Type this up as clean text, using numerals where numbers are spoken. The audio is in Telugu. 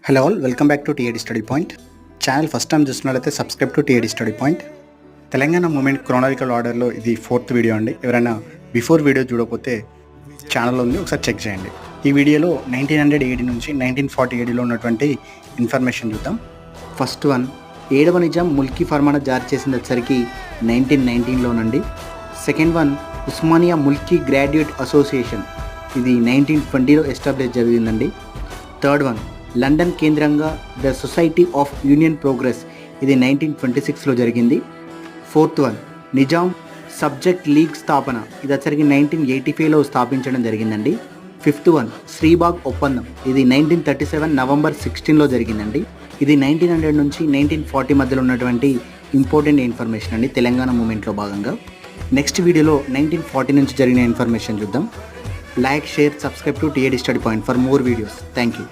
Hello all, welcome back to TAD study point channel. First time చూస్తున్నట్లయితే subscribe to TAD study point. Telangana movement chronological ఆర్డర్లో ఇది 4th వీడియో అండి. ఎవరైనా బిఫోర్ వీడియో చూడకపోతే ఛానల్లో ఉంది, ఒకసారి చెక్ చేయండి. ఈ వీడియోలో 1980 నుంచి 1948లో ఉన్నటువంటి ఇన్ఫర్మేషన్ చూద్దాం. ఫస్ట్ వన్, 7వ నిజాం ముల్కీ ఫర్మానా జారీ చేసింది వచ్చరికి 1919లోనండి. Second one, Osmania Mulki graduate association, ఇది 1920లో ఎస్టాబ్లిష్ జరిగిందండి. థర్డ్ వన్, లండన్ కేంద్రంగా the society of union progress, ఇది 1926లో జరిగింది. Fourth one, Nizam subject league స్థాపన, ఇది వచ్చరికి 1985లో స్థాపించడం జరిగిందండి. ఫిఫ్త్ వన్, శ్రీబాగ్ ఒప్పందం, ఇది 1937 నవంబర్ 16లో జరిగిందండి. ఇది 1900 నుంచి 1940 మధ్యలో ఉన్నటువంటి ఇంపార్టెంట్ ఇన్ఫర్మేషన్ అండి తెలంగాణ మూమెంట్లో భాగంగా. నెక్స్ట్ వీడియోలో 1940 నుంచి జరిగిన ఇన్ఫర్మేషన్ చూద్దాం. Like, share, subscribe to TAD study point for more videos. Thank you.